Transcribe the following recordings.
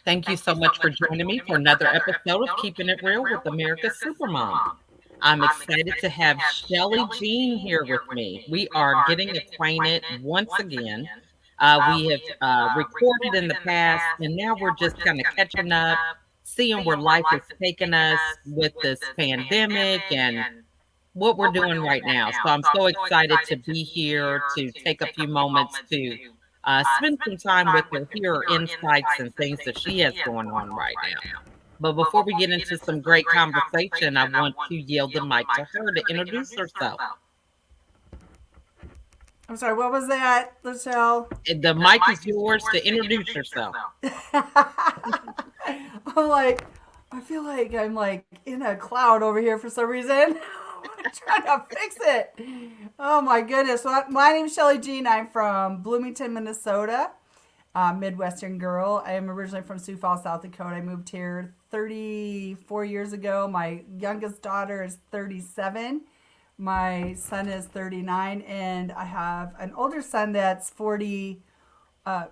Thank you so much for joining me for another episode of Keeping It Real with America's Supermom. I'm excited to have Shelly Jean here with me. We are getting acquainted once again. We have recorded in the past, and now we're just kind of catching up, seeing where life has taken us with this pandemic and what we're doing right now. So I'm so excited to be here to take a few moments to spend some time with her, hear her insights and things that she has going on right now. But before we get into some great conversation, I want to yield the mic to her to introduce herself. I'm sorry, what was that, Michelle? The mic is yours to introduce yourself. I'm like, I feel like I'm like in a cloud over here for some reason. I'm trying to fix it. Oh my goodness. Well, my name's Shelly Jean. I'm from Bloomington, Minnesota. Midwestern girl. I am originally from Sioux Falls, South Dakota. I moved here 34 years ago. My youngest daughter is 37. My son is 39, and I have an older son that's 40,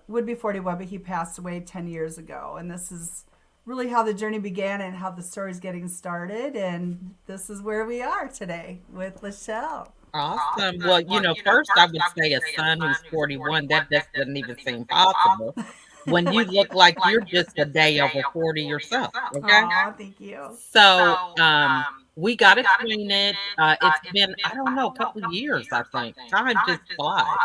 would be 41, but he passed away 10 years ago. And this is really how the journey began and how the story's getting started. And this is where we are today with Lachelle. Awesome. Well, first I would say a son who's 41, that just doesn't even seem possible when you look like you're just a day over 40 yourself. Okay. Aw, thank you. So, we got acquainted. It's been, I don't know, a couple of years, I think. Time just flies.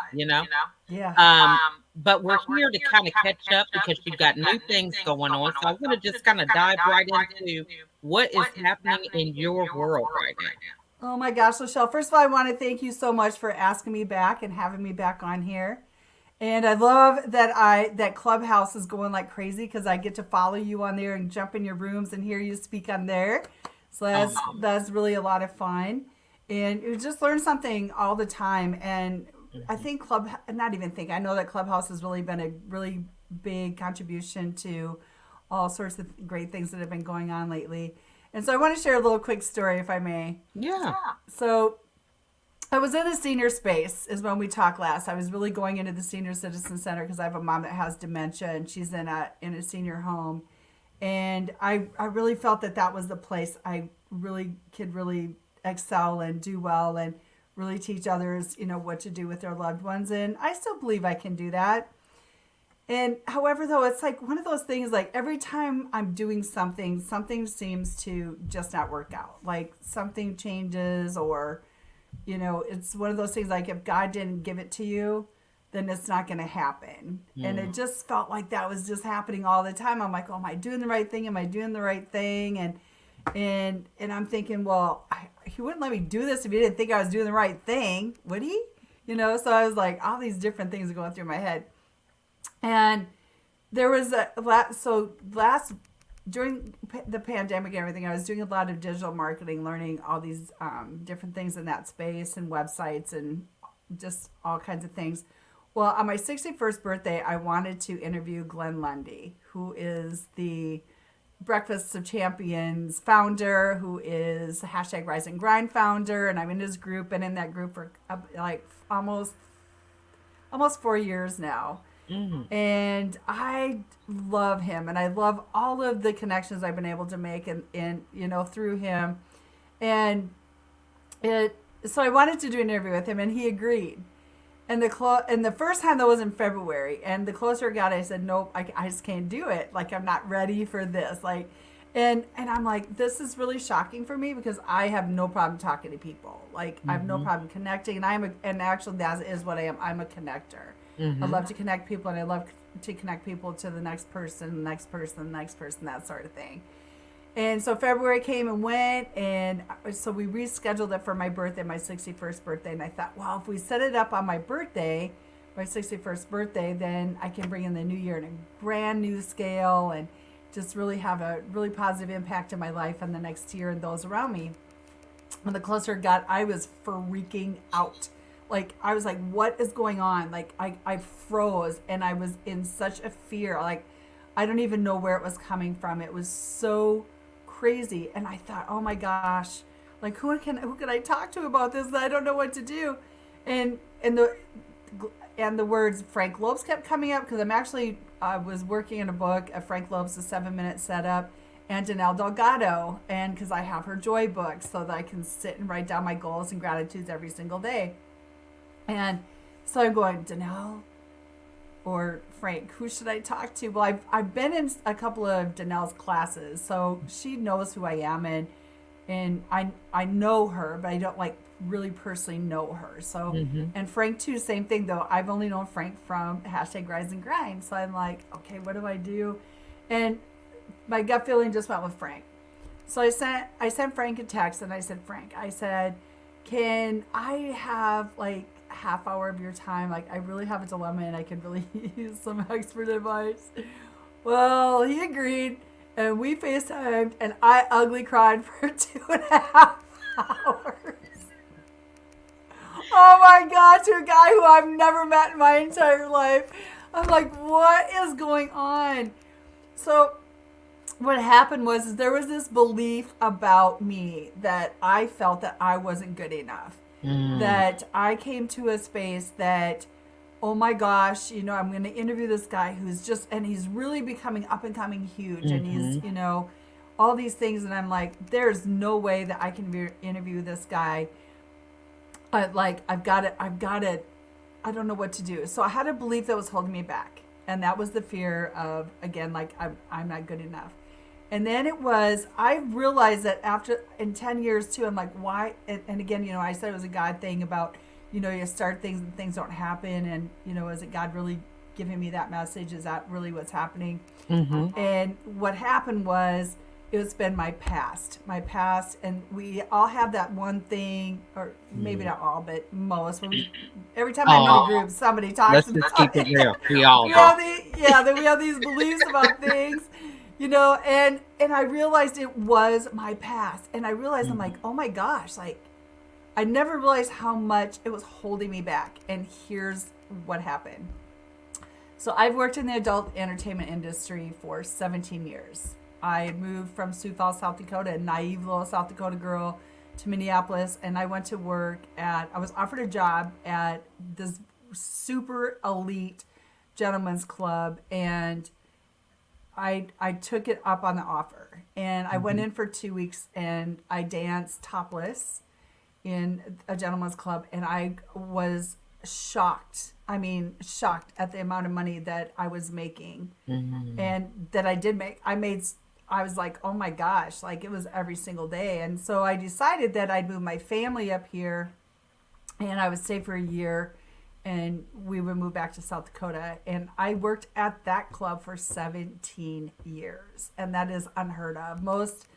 Yeah. But we're here to kind of catch up because you've got new things going on. So I'm going to just kind of dive right into what is happening in your world right now. Oh my gosh, Lachelle. First of all, I want to thank you so much for asking me back and having me back on here. And I love that Clubhouse is going like crazy because I get to follow you on there and jump in your rooms and hear you speak on there. So that's really a lot of fun. And you just learn something all the time. And I think I know that Clubhouse has really been a really big contribution to all sorts of great things that have been going on lately. And so I want to share a little quick story, if I may. Yeah. So I was in a senior space is when we talked last. I was really going into the senior citizen center because I have a mom that has dementia and she's in a senior home. And I really felt that was the place I really could really excel and do well and really teach others, what to do with their loved ones. And I still believe I can do that. And however, though, it's like one of those things, like every time I'm doing something seems to just not work out. Like something changes or, it's one of those things like if God didn't give it to you, then it's not going to happen. And it just felt like that was just happening all the time. I'm like, oh, am I doing the right thing? Am I doing the right thing? And I'm thinking, well, he wouldn't let me do this if he didn't think I was doing the right thing, would he? So I was like, all these different things are going through my head. And there was during the pandemic and everything, I was doing a lot of digital marketing, learning all these different things in that space and websites and just all kinds of things. Well, on my 61st birthday, I wanted to interview Glenn Lundy, who is the Breakfast of Champions founder, who is hashtag Rise and Grind founder, and I'm in his group, and in that group for like almost 4 years now. Mm-hmm. And I love him, and I love all of the connections I've been able to make, and through him, and so I wanted to do an interview with him, and he agreed. And the first time that was in February, and the closer it got, I said, nope, I just can't do it. Like I'm not ready for this. Like, and I'm like, this is really shocking for me because I have no problem talking to people. Like I have no problem connecting, and actually that is what I am. I'm a connector. I love to connect people, and I love to connect people to the next person, that sort of thing. And so February came and went, and so we rescheduled it for my birthday, my 61st birthday. And I thought, well, if we set it up on my birthday, my 61st birthday, then I can bring in the new year in a brand new scale and just really have a really positive impact in my life and the next year and those around me. When the closer it got, I was freaking out. Like, I was like, what is going on? Like, I froze, and I was in such a fear. Like, I don't even know where it was coming from. It was so crazy. And I thought, oh my gosh, like who can I talk to about this? I don't know what to do. And the words Frank Lopes kept coming up because I'm actually I was working in a book of Frank Loeb's The 7 Minute Setup and Danelle Delgado, and because I have her joy book so that I can sit and write down my goals and gratitudes every single day. And so I'm going, Danelle or Frank, who should I talk to? Well, I've been in a couple of Danelle's classes, so she knows who I am, and I know her, but I don't like really personally know her. So, Mm-hmm. and Frank too, same thing though. I've only known Frank from #Rise and Grind. So I'm like, okay, what do I do? And my gut feeling just went with Frank. So I sent Frank a text and I said, Frank, I said, can I have like half hour of your time? Like I really have a dilemma and I could really use some expert advice. Well, he agreed and we FaceTimed and I ugly cried for 2.5 hours. Oh my God, to a guy who I've never met in my entire life. I'm like, what is going on? So what happened was there was this belief about me that I felt that I wasn't good enough. Mm. That I came to a space that, oh my gosh, I'm going to interview this guy and he's really becoming up and coming huge. And he's, Mm-hmm. all these things. And I'm like, there's no way that I can interview this guy. Like, I've got it. I don't know what to do. So I had a belief that was holding me back. And that was the fear of, again, like, I'm not good enough. And then I realized that in 10 years too, I'm like, why? And again, I said it was a God thing about, you start things and things don't happen. And, is it God really giving me that message? Is that really what's happening? Mm-hmm. And what happened was, it's been my past. And we all have that one thing, or maybe not all, but most. Every time I'm in a group, somebody talks Let's just about keep it it. real. We all We do. have we have these beliefs about things, and I realized it was my past. And I realized I'm like, oh my gosh, like I never realized how much it was holding me back. And here's what happened. So I've worked in the adult entertainment industry for 17 years. I moved from Sioux Falls, South Dakota, a naive little South Dakota girl, to Minneapolis, and I went to work I was offered a job at this super elite gentleman's club, and I took it up on the offer. And I went in for 2 weeks, and I danced topless in a gentleman's club, and I was shocked. I mean, shocked at the amount of money that I was making, and that I did make. I was like, oh my gosh, like it was every single day. And so I decided that I'd move my family up here and I would stay for a year and we would move back to South Dakota. And I worked at that club for 17 years. And that is unheard of. Most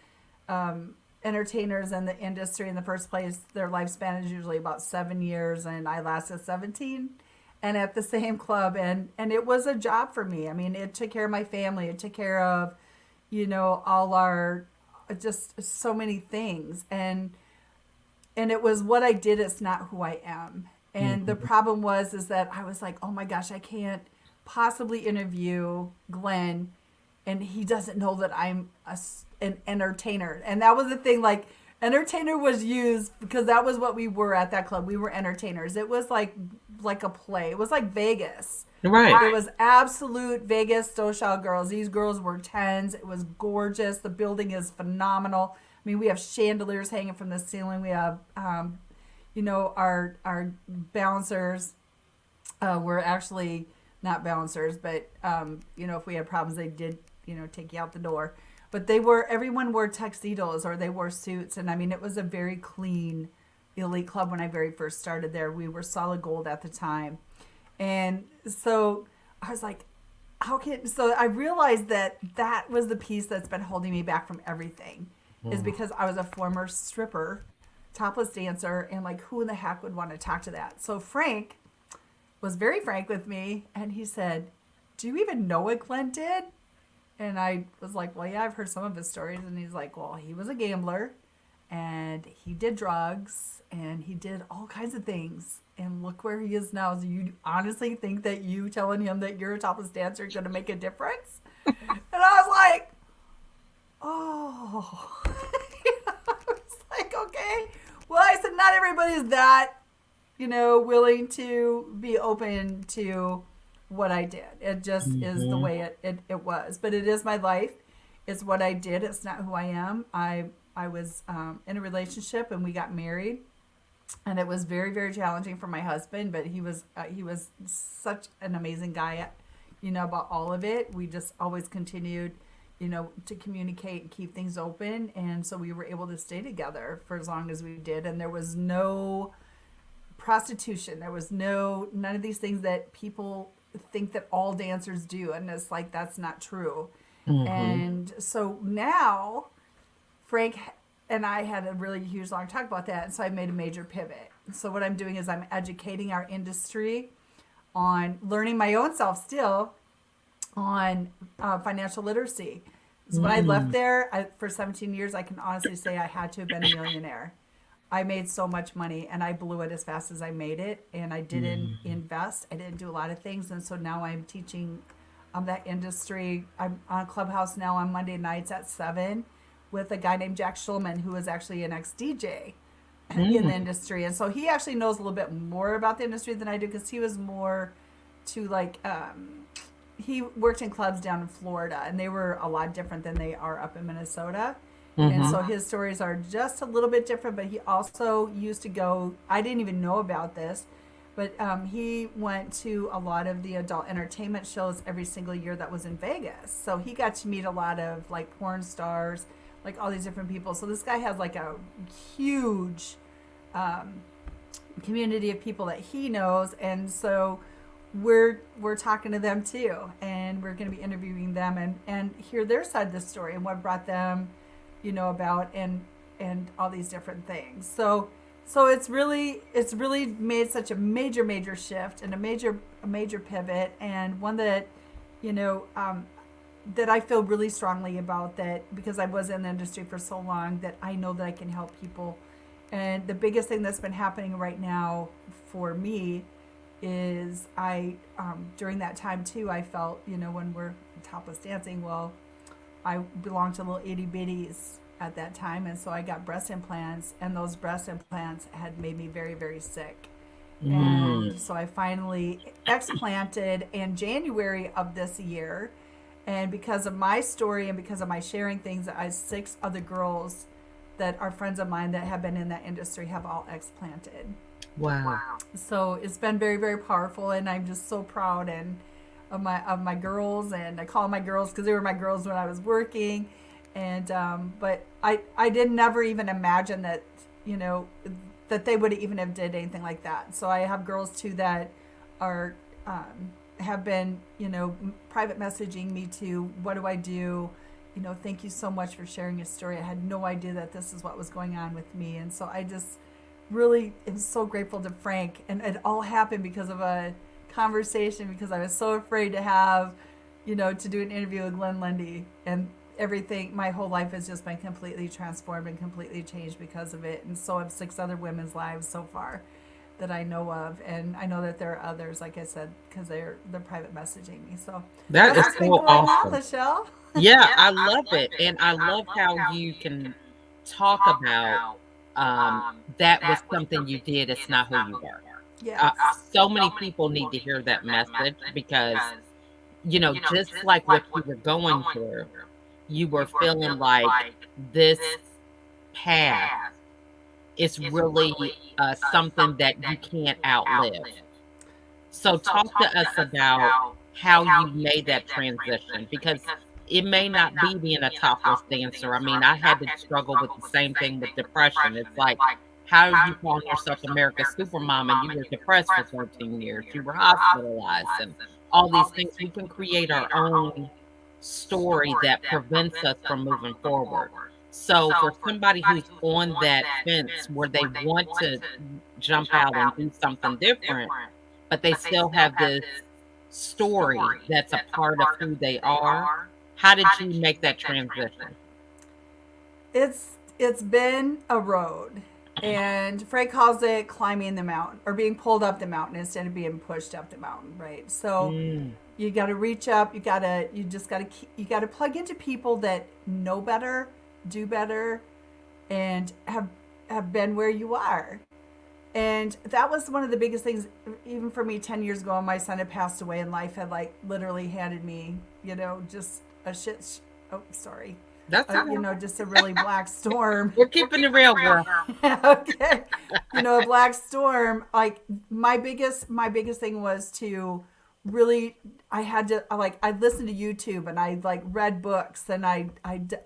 entertainers in the industry in the first place, their lifespan is usually about 7 years. And I lasted 17 and at the same club. And it was a job for me. I mean, it took care of my family. It took care of all our, just so many things. And it was what I did. It's not who I am. And the problem is that I was like, oh my gosh, I can't possibly interview Glenn. And he doesn't know that I'm an entertainer. And that was the thing, like entertainer was used because that was what we were at that club. We were entertainers. It was like a play. It was like Vegas. Right. It was absolute Vegas social girls. These girls were 10s. It was gorgeous. The building is phenomenal. I mean, we have chandeliers hanging from the ceiling. We have, our bouncers were actually not bouncers, but, if we had problems, they did, take you out the door. But everyone wore tuxedos or they wore suits. And I mean, it was a very clean elite club when I very first started there. We were solid gold at the time. And so I was like, so I realized that was the piece that's been holding me back from everything is because I was a former stripper, topless dancer, and like, who in the heck would want to talk to that? So Frank was very frank with me and he said, do you even know what Glenn did? And I was like, well, yeah, I've heard some of his stories. And he's like, well, he was a gambler and he did drugs and he did all kinds of things. And look where he is now. So you honestly think that you telling him that you're a topless dancer is going to make a difference? And I was like, oh. I was like, okay. Well, I said, not everybody's that, willing to be open to what I did. It just is the Hmm. way it was. But it is my life. It's what I did. It's not who I am. I was in a relationship and we got married, and it was very very challenging for my husband. But he was such an amazing guy, about all of it. We just always continued, to communicate and keep things open, and so we were able to stay together for as long as we did. And there was no prostitution. There was none of these things that people think that all dancers do, and it's like that's not true. Hmm. And so now Frank and I had a really huge long talk about that, and so I made a major pivot. So what I'm doing is I'm educating our industry on learning my own self still on financial literacy. So when I left Mm. there for 17 years, I can honestly say I had to have been a millionaire. I made so much money and I blew it as fast as I made it, and I didn't Mhm. invest. I didn't do a lot of things, and so now I'm teaching that industry. I'm on Clubhouse now on Monday nights at 7 with a guy named Jack Schulman, who is actually an ex DJ in the Mm. industry, and so he actually knows a little bit more about the industry than I do because he was more to like he worked in clubs down in Florida, and they were a lot different than they are up in Minnesota. And Mhm. so his stories are just a little bit different, but he also used to go, I didn't even know about this, but he went to a lot of the adult entertainment shows every single year that was in Vegas. So he got to meet a lot of like porn stars, like all these different people. So this guy has like a huge community of people that he knows. And so we're talking to them too, and we're going to be interviewing them and hear their side of the story and what brought them, about and all these different things. So it's really made such a major shift and a major pivot, and one that you know that I feel really strongly about, that because I was in the industry for so long, that I know that I can help people. And the biggest thing that's been happening right now for me is during that time too, I felt, when we're topless dancing, well, I belonged to little itty bitties at that time, and so I got breast implants, and those breast implants had made me very very sick. And Mm. so I finally explanted in January of this year. And because of my story and because of my sharing things, I 6 other girls that are friends of mine that have been in that industry have all explanted. Wow. So it's been very very powerful, and I'm just so proud and of my girls, and I call them my girls because they were my girls when I was working. And but I did never even imagine that, you know that they would even have did anything like that. So I have girls too that are have been, private messaging me to, what do I do, thank you so much for sharing your story. I had no idea that this is what was going on with me. And so I just really am so grateful to Frank. And it all happened because of a conversation, because I was so afraid to have, to do an interview with Glenn Lundy. And everything, my whole life has just been completely transformed and completely changed because of it. And so have 6 other women's lives so far that I know of. And I know that there are others, like I said, because they're private messaging me. So That that's is what's been so going on, awesome. Michelle. Yeah, I love it, and I love how you can talk about, um, that was something you did, it's not who you are. Yes. So many people need to hear that message because, just like what you were going through, you were feeling like this path is really, something that you can't outlive. So talk to us about how you made that transition, because it may not be being a topless dancer. I mean, I had to struggle with the same thing with depression. It's like, how you calling yourself America's Supermom and you were depressed for 13 years? You were hospitalized and all these things. We can create our own story that prevents us from moving forward. So for somebody who's on that fence where they want to jump out and do something different, but they still have this story that's a part of who they are. How did you make that transition? It's been a road, and Frank calls it climbing the mountain, or being pulled up the mountain instead of being pushed up the mountain, right? So Mm. you got to reach up. You got to plug into people that know better, do better, and have been where you are. And that was one of the biggest things, even for me 10 years ago. My son had passed away, and life had like literally handed me, just a oh, sorry. That's all right. Just a really black storm. We're keeping it real, girl. Okay. A black storm. Like my biggest thing was to really, I had to, I listened to YouTube, and I like read books, and I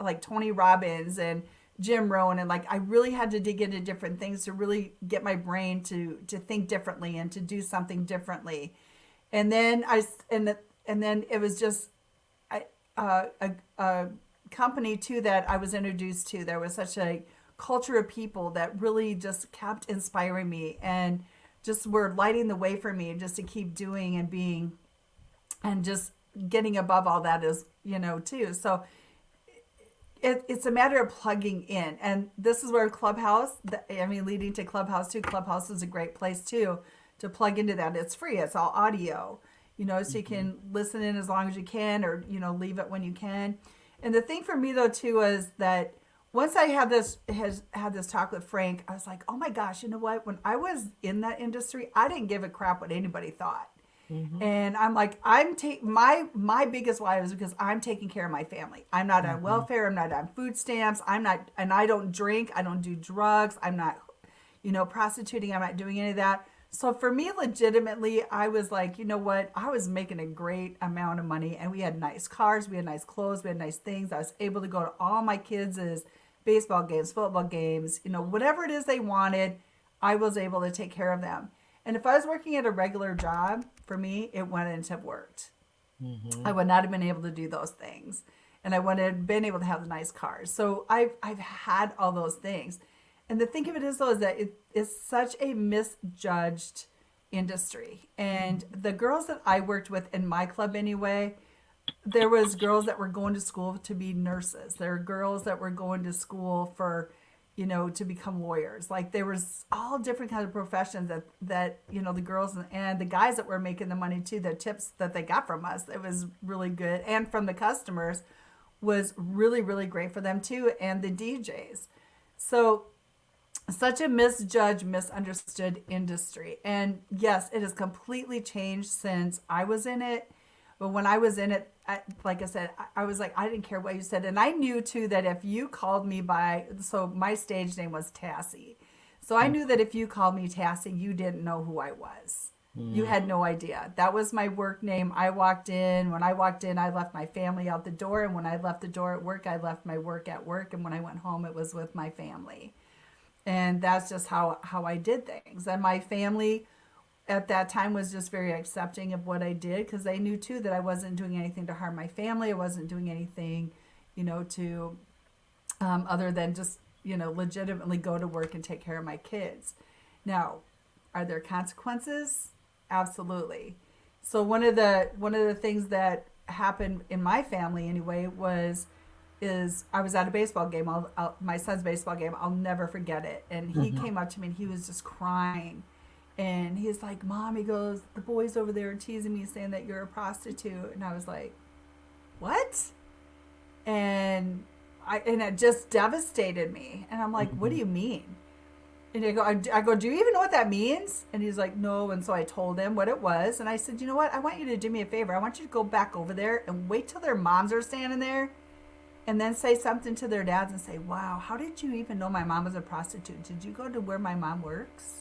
like Tony Robbins and Jim Rohn, and like I really had to dig into different things to really get my brain to think differently and to do something differently. And then and then it was just a company too that I was introduced to. There was such a culture of people that really just kept inspiring me and just were lighting the way for me just to keep doing and being and just getting above all that is, too. So it's a matter of plugging in. And this is where Clubhouse, leading to Clubhouse too. Clubhouse is a great place too to plug into that. It's free. It's all audio, so you can listen in as long as you can, or, leave it when you can. And the thing for me though too is that once I had this talk with Frank, I was like, oh my gosh, you know what? When I was in that industry, I didn't give a crap what anybody thought. And I'm like, my biggest why was because I'm taking care of my family. I'm not on welfare. I'm not on food stamps. And I don't drink. I don't do drugs. I'm not, prostituting. I'm not doing any of that. So for me, legitimately, I was like, you know what? I was making a great amount of money, and we had nice cars. We had nice clothes. We had nice things. I was able to go to all my kids' baseball games, football games, whatever it is they wanted, I was able to take care of them. And if I was working at a regular job, for me, it wouldn't have worked. I would not have been able to do those things. And I wouldn't have been able to have the nice cars. So I've had all those things. And the thing of it is, though, is that it is such a misjudged industry. And the girls that I worked with in my club anyway, there was girls that were going to school to be nurses. There were girls that were going to school for, to become lawyers. Like there was all different kinds of professions that the girls and the guys that were making the money too, the tips that they got from us, it was really good. And from the customers was really, really great for them too. And the DJs. So such a misjudged, misunderstood industry. And yes, it has completely changed since I was in it. But when I was in it, like I said, I was like, I didn't care what you said. And I knew too that if you called me so my stage name was Tassie. So I knew that if you called me Tassie, you didn't know who I was. You had no idea. That was my work name. When I walked in, I left my family out the door. And when I left the door at work, I left my work at work. And when I went home, it was with my family. And that's just how I did things. And my family at that time was just very accepting of what I did, because they knew too that I wasn't doing anything to harm my family. I wasn't doing anything, to other than just, legitimately go to work and take care of my kids. Now, are there consequences? Absolutely. So one of the things that happened in my family anyway is I was at a baseball game, my son's baseball game. I'll never forget it. And he came up to me and he was just crying. And he's like, Mom, he goes, the boys over there are teasing me, saying that you're a prostitute. And I was like, what? And it just devastated me. And I'm like, what do you mean? And I go, do you even know what that means? And he's like, no. And so I told him what it was. And I said, you know what? I want you to do me a favor. I want you to go back over there and wait till their moms are standing there, and then say something to their dads and say, wow, how did you even know my mom was a prostitute? Did you go to where my mom works?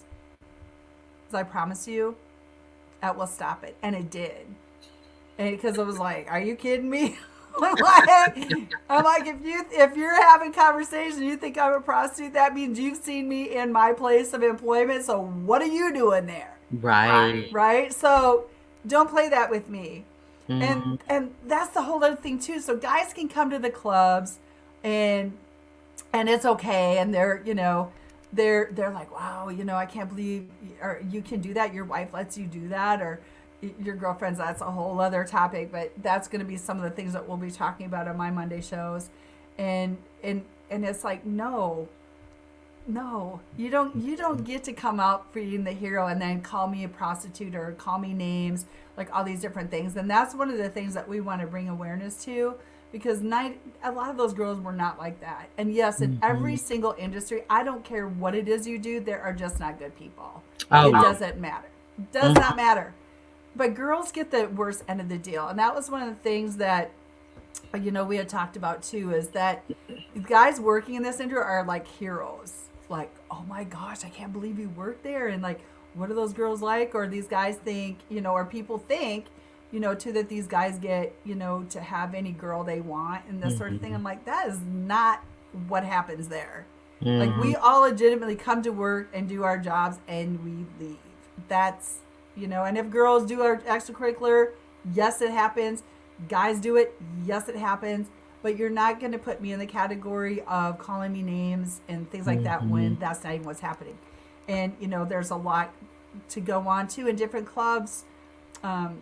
I promise you, that will stop it. And it did. And because I was like, are you kidding me? I'm like, if you're having conversation, you think I'm a prostitute, that means you've seen me in my place of employment. So what are you doing there? Right. So don't play that with me. And that's the whole other thing too. So guys can come to the clubs and it's okay. And they're like, wow, I can't believe, or you can do that. Your wife lets you do that, or your girlfriend's. That's a whole other topic, but that's going to be some of the things that we'll be talking about on my Monday shows. And it's like, no, you don't get to come out being the hero and then call me a prostitute or call me names, like all these different things. And that's one of the things that we want to bring awareness to, because a lot of those girls were not like that. And yes, in every Mhm. single industry, I don't care what it is you do, there are just not good people. Oh, It yeah. doesn't matter. Does Mhm. not matter. But girls get the worst end of the deal. And that was one of the things that, we had talked about too, is that guys working in this industry are like heroes. Like, oh my gosh, I can't believe you work there. And like, what are those girls like? Or these guys think, or people think, too, that these guys get, to have any girl they want and this sort of thing. Mhm. I'm like, that is not what happens there. Like, Mhm. we all legitimately come to work and do our jobs and we leave. That's, and if girls do our extracurricular, yes, it happens. Guys do it, yes, it happens. But you're not going to put me in the category of calling me names and things like that when Mhm. that's not even what's happening. And, there's a lot to go on too in different clubs um,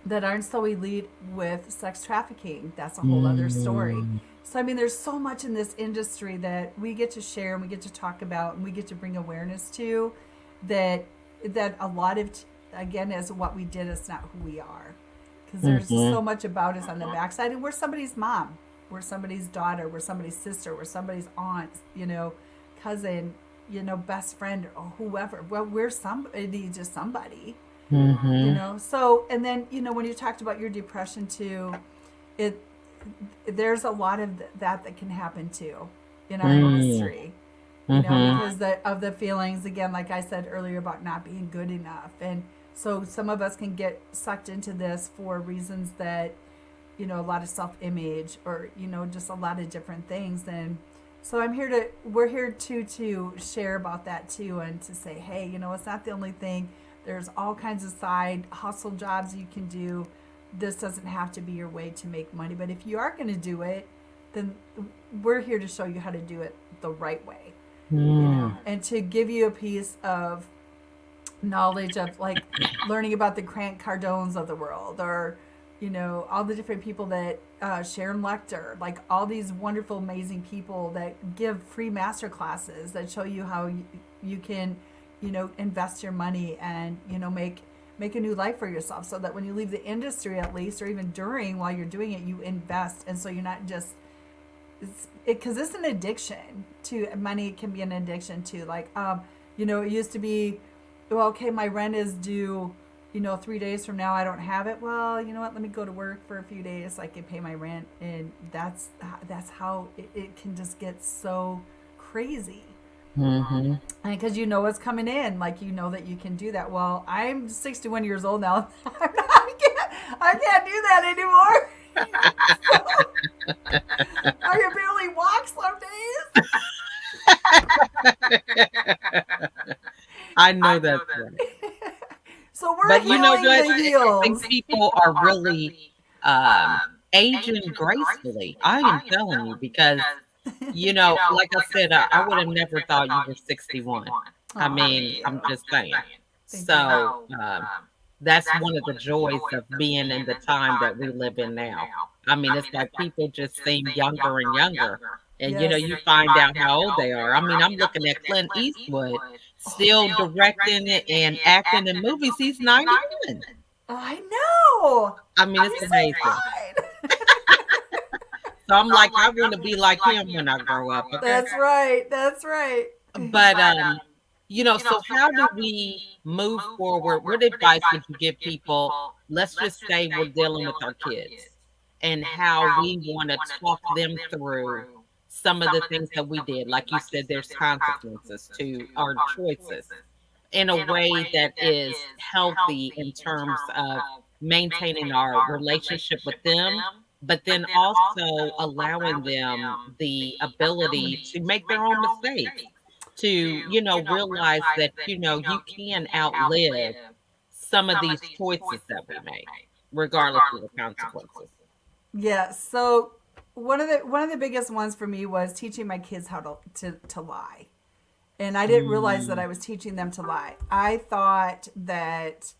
that aren't so elite with sex trafficking. That's a whole other story. Mhm. So, I mean, there's so much in this industry that we get to share and we get to talk about and we get to bring awareness to that a lot of, again, is what we did is not who we are. Because there's so Mhm. much about us on the backside. And we're somebody's mom. We're somebody's daughter. We're somebody's sister. We're somebody's aunt, cousin, best friend, or whoever. Well, we're somebody, just somebody, Mhm. So, and then, when you talked about your depression too, it there's a lot of that can happen too in our Mhm. industry, Mhm. because of the feelings, again, like I said earlier, about not being good enough. And so some of us can get sucked into this for reasons that, a lot of self-image, or, just a lot of different things. And so we're here to share about that too, and to say, hey, it's not the only thing. There's all kinds of side hustle jobs you can do. This doesn't have to be your way to make money, but if you are going to do it, then we're here to show you how to do it the right way, Mhm. and to give you a piece of knowledge of, like, learning about the Grant Cardones of the world, or all the different people that Sharon Lechter, like all these wonderful, amazing people that give free master classes that show you how you can, invest your money and make a new life for yourself, so that when you leave the industry, at least, or even during while you're doing it, you invest, and so you're not just because it's an addiction to money. It can be an addiction to, like, it used to be, well, okay, my rent is due, 3 days from now, I don't have it. Well, you know what, let me go to work for a few days so I can pay my rent. And that's how it can just get so crazy. Mhm. And because what's coming in, like, that you can do that. Well, I'm 61 years old now. I can't do that anymore. So I can barely walk some days. I know that's right. So we're But you know healing what? the I think heels. people are really aging gracefully. I am telling you because, like I said, I would have never thought you were 61. I Oh, thank mean, I'm you. just saying. Thank you. So that's one of the joys of being in the time that we live in now. I mean, it's like people just seem younger and younger. And Yes. you find out how old they are. I mean, I'm looking at Clint Eastwood still directing and acting in movies. He's 91. I know. I mean, it's He's so amazing. fine. So I'm like, I want to be like him when I grow up. Okay. That's right. That's right. But so how do we move forward? What advice would you give people? Let's just say we're dealing with our kids and how we want to talk them through some of the things that we did. Like you said, there's consequences to our choices in a way that is healthy in terms of maintaining our relationship with them, but then also allowing them the ability to make their own mistakes, to, realize that, you can outlive some of these choices that we make, regardless of the consequences. Yes. So one of the biggest ones for me was teaching my kids how to lie. And I didn't realize that Mm, I was teaching them to lie. I thought that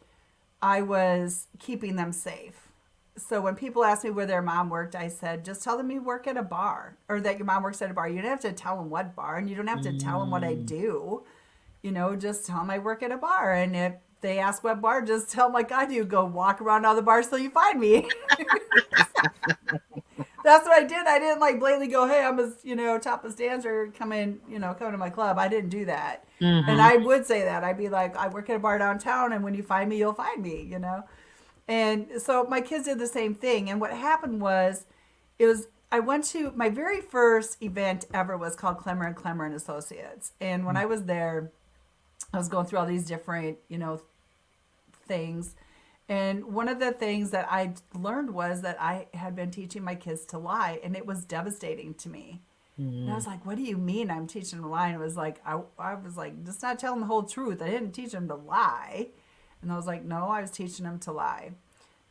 I was keeping them safe. So when people asked me where their mom worked, I said, just tell them you work at a bar, or that your mom works at a bar. You don't have to tell them what bar, and you don't have to tell them what I mm, do. Just tell them I work at a bar. And if they ask what bar, just tell them like I do, go walk around all the bars till you find me. That's what I did. I didn't like blatantly go, "Hey, I'm a topless dancer. Come to my club." I didn't do that. And Mm-hmm. I would say that I'd be like, "I work at a bar downtown, and when you find me, you'll find me." And so my kids did the same thing. And what happened was, it was I went to my very first event ever was called Clemmer and Clemmer and Associates. And when I was there, I was going through all these different things. And one of the things that I learned was that I had been teaching my kids to lie, and it was devastating to me. And I Mm-hmm. was like, "What do you mean I'm teaching them to lie?" And it was like, I was like, just not telling the whole truth. I didn't teach them to lie. And I was like, no, I was teaching them to lie.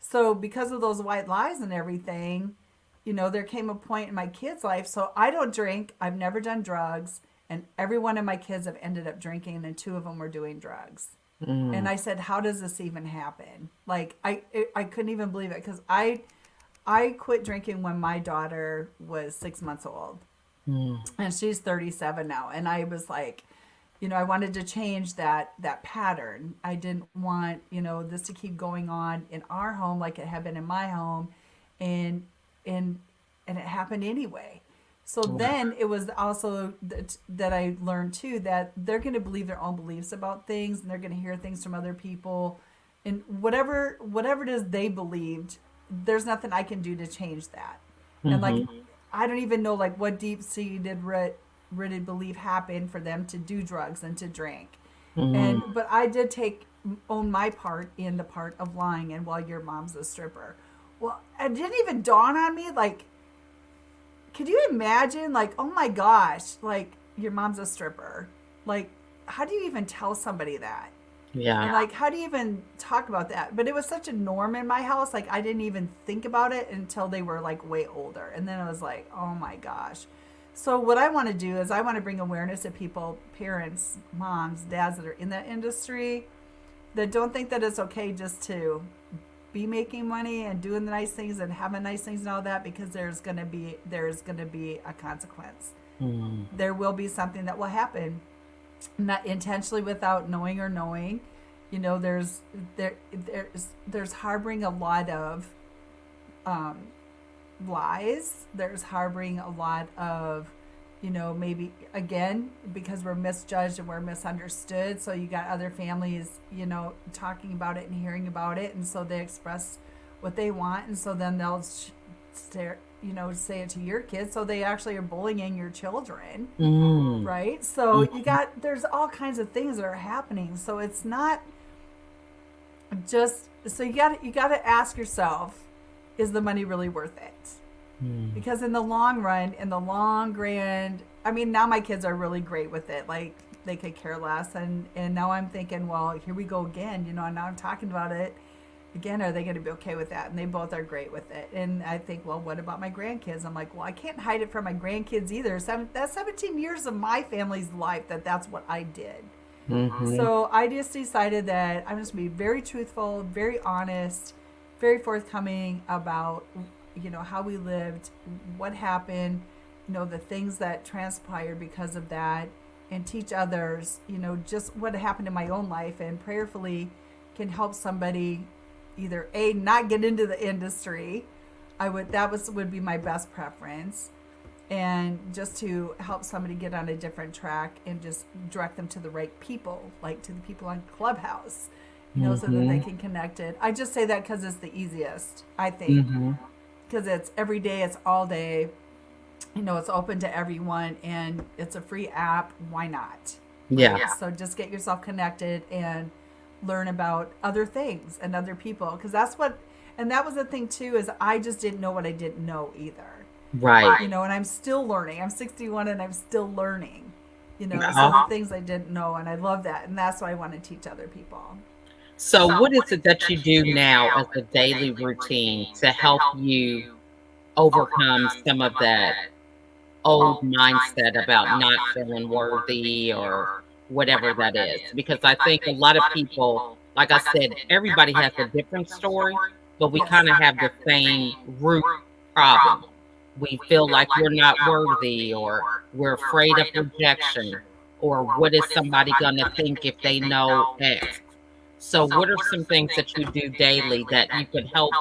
So because of those white lies and everything, there came a point in my kids' life. So I don't drink. I've never done drugs. And every one of my kids have ended up drinking, and two of them were doing drugs. And I said, "How does this even happen?" Like I couldn't even believe it, because I quit drinking when my daughter was 6 months old, and she's 37 now. And I was like, I wanted to change that pattern. I didn't want this to keep going on in our home like it had been in my home, and and and it happened anyway. So then it was also that I learned too that they're going to believe their own beliefs about things, and they're going to hear things from other people, and whatever it is they believed, there's nothing I can do to change that. And like, Mm-hmm. I don't even know like what deep seated rooted belief happened for them to do drugs and to drink. Mm-hmm. And but I did own my part in the part of lying, and while your mom's a stripper. Well, it didn't even dawn on me, like, could you imagine, like, oh my gosh, like, your mom's a stripper? Like, how do you even tell somebody that? And Yeah. like, how do you even talk about that? But it was such a norm in my house. Like, I didn't even think about it until they were like way older. And then I was like, oh my gosh. So, what I want to do is I want to bring awareness to people, parents, moms, dads that are in that industry, that don't think that it's okay just to be making money and doing the nice things and having nice things and all that, because there's gonna be a consequence. Mm-hmm. There will be something that will happen, not intentionally, without knowing or knowing. There's harboring a lot of um, lies. There's harboring a lot of, maybe again, because we're misjudged and we're misunderstood. So you got other families, talking about it and hearing about it. And so they express what they want. And so then they'll say it to your kids. So they actually are bullying your children. Mm-hmm. Right. So there's all kinds of things that are happening. So it's not just, so you got to ask yourself, is the money really worth it? Because in the long run, in the long grand, I mean, now my kids are really great with it. Like, they could care less. And now I'm thinking, well, here we go again. And now I'm talking about it again. Are they going to be okay with that? And they both are great with it. And I think, well, what about my grandkids? I'm like, well, I can't hide it from my grandkids either. That's 17 years of my family's life that's what I did. Mm-hmm. So I just decided that I'm just going to be very truthful, very honest, very forthcoming about, how we lived, what happened, the things that transpired because of that, and teach others, just what happened in my own life, and prayerfully can help somebody either not get into the industry. Would be my best preference, and just to help somebody get on a different track and just direct them to the right people, like to the people on Clubhouse, so that they Mm-hmm. can connect it. I just say that because it's the easiest, I think, Mm-hmm. because it's every day, it's all day, it's open to everyone, and it's a free app. Why not? Right? Yeah. Yeah. So just get yourself connected and learn about other things and other people, because and that was the thing too, is I just didn't know what I didn't know either. Right. And I'm still learning. I'm 61 and I'm still learning. So Uh, the things I didn't know, and I love that, and that's why I want to teach other people. so, what is it that you do now as a daily routine to help you overcome some of that old mindset about not feeling worthy or whatever that is? Because I think a lot of people, like I said, everybody has a different story, but we kind of have the same root problem. We feel like we're not worthy, or we're afraid of rejection, or what is somebody going to think if they know X. So, what are some things that you do daily that you could help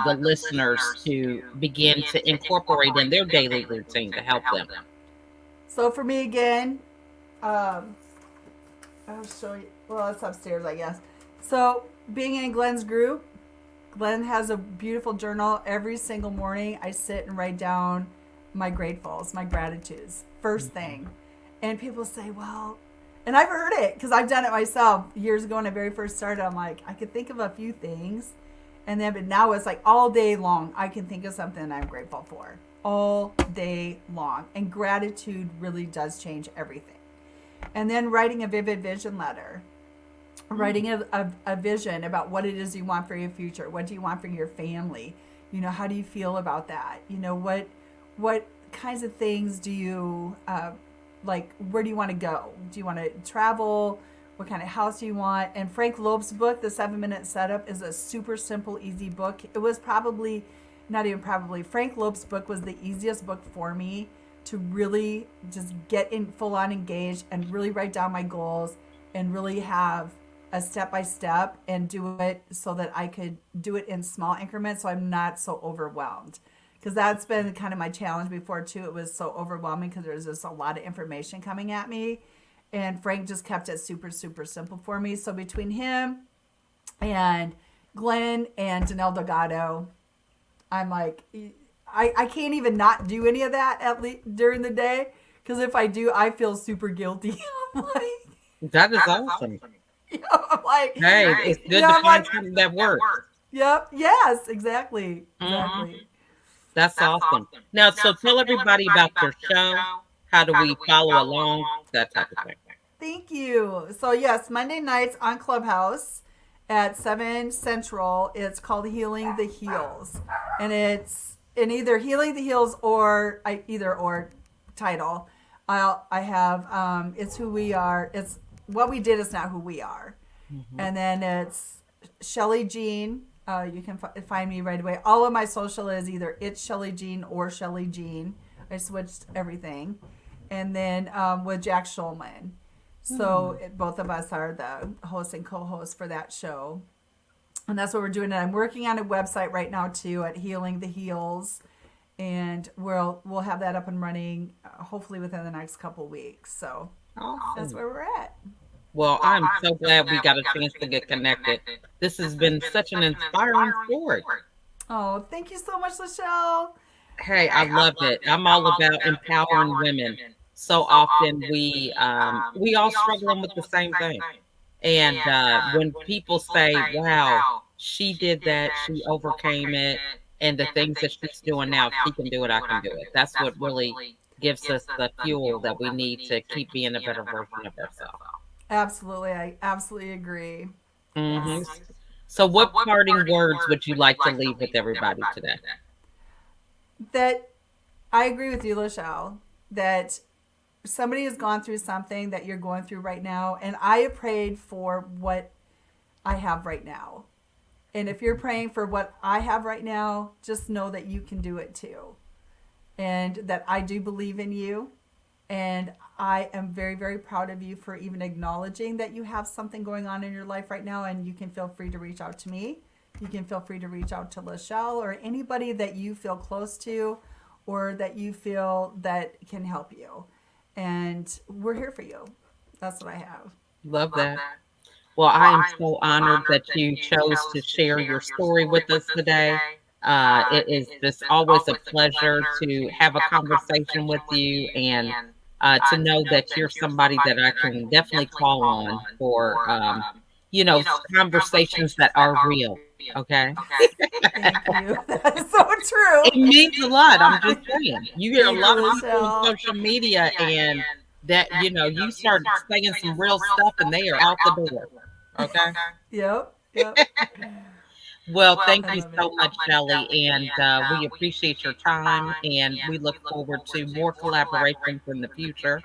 the listeners to begin to incorporate in their daily routine to help them? So for me again, um, I'll show you. Well, it's upstairs, I guess. So being in Glenn's group, Glenn has a beautiful journal. Every single morning, I sit and write down my gratefuls, my gratitudes, first thing. And people say, well, and I've heard it because I've done it myself years ago when I very first started. I'm like, I could think of a few things. And then, but now it's like all day long, I can think of something I'm grateful for all day long. And gratitude really does change everything. And then writing a vivid vision letter, writing a vision about what it is you want for your future. What do you want for your family? You know, how do you feel about that? You know, what kinds of things do you like? Where do you want to go? Do you want to travel? What kind of house do you want? And Frank Loeb's book, The 7-Minute Setup, is a super simple, easy book. It was probably, not even probably, Frank Loeb's book was the easiest book for me to really just get in full on engaged and really write down my goals and really have a step by step and do it so that I could do it in small increments so I'm not so overwhelmed. Because that's been kind of my challenge before too. It was so overwhelming because there's just a lot of information coming at me. And Frank just kept it super, super simple for me. So between him and Glenn and Danelle Delgado, I'm like, I can't even not do any of that at least during the day. Because if I do, I feel super guilty. I'm like, That is awesome. you know, I'm like, Hey, it's good to I'm find like, something that works. yep, yes, exactly. That's awesome. Now, so tell everybody about your show. How do we follow along? That type of thing. Thank you. So yes, Monday nights on Clubhouse at 7 Central. It's called Healing the Heels, and it's in either Healing the Heels or either or title. I have it's who we are. It's what we did is not who we are, and then it's Shelly Jean. You can find me right away. All of my social is either it's Shelly Jean or Shelly Jean. I switched everything, and then with Jack Schulman. So both of us are the host and co-host for that show. And that's what we're doing. And I'm working on a website right now too at Healing the Heels. And we'll have that up and running hopefully within the next couple weeks. So that's where we're at. Well, I'm so glad we got a chance to get connected. This has been such an inspiring story. Oh, thank you so much, Lachelle. Hey, I love it. I'm all about empowering women. So often we all struggling with the same thing. And when people say, wow, she did that, she overcame it, and the things that she's doing now, if she can do it, I can do it. That's what really gives us the fuel that we need to keep being a better version of ourselves. Absolutely. I absolutely agree. Yes. So what parting words would you like to leave with everybody today? That I agree with you, Lachelle, that somebody has gone through something that you're going through right now, and I have prayed for what I have right now. And if you're praying for what I have right now, just know that you can do it too. And that I do believe in you. And I am very, very proud of you for even acknowledging that you have something going on in your life right now. And you can feel free to reach out to me. You can feel free to reach out to Lachelle or anybody that you feel close to or that you feel that can help you. And we're here for you. That's what I have. Love that. Well, I am so honored that you chose to share your story with us today. It is just always a pleasure to have a conversation with you and to know that you're somebody that I can definitely call on for, conversations that are real. Okay. Thank you. That's so true. It means a lot. I'm just saying. You hear a Thank lot you, of people on Lachelle. social media and that, you start saying some real stuff and they are out the door. Okay. Yep. Well, thank you so much, Shelly, and we appreciate your time, and we look forward to more collaborations in the future.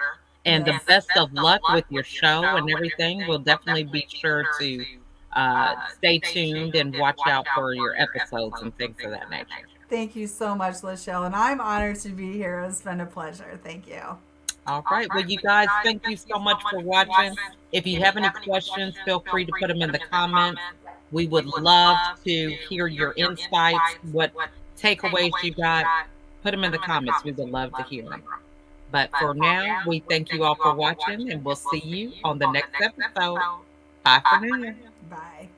And the best of luck with your show and everything. We'll definitely be sure to stay tuned and watch out for your episodes and things of that nature. Thank you so much, Lachelle. And I'm honored to be here. It's been a pleasure. Thank you. All right. Well, you guys, thank you so much for watching. If you have any questions, feel free to put them in the comments. We would love to hear your insights, what takeaways you got. Put them in the comments. We would love to hear them. But for now, we thank you all for watching, and we'll see you on the next episode. Bye for now. Bye.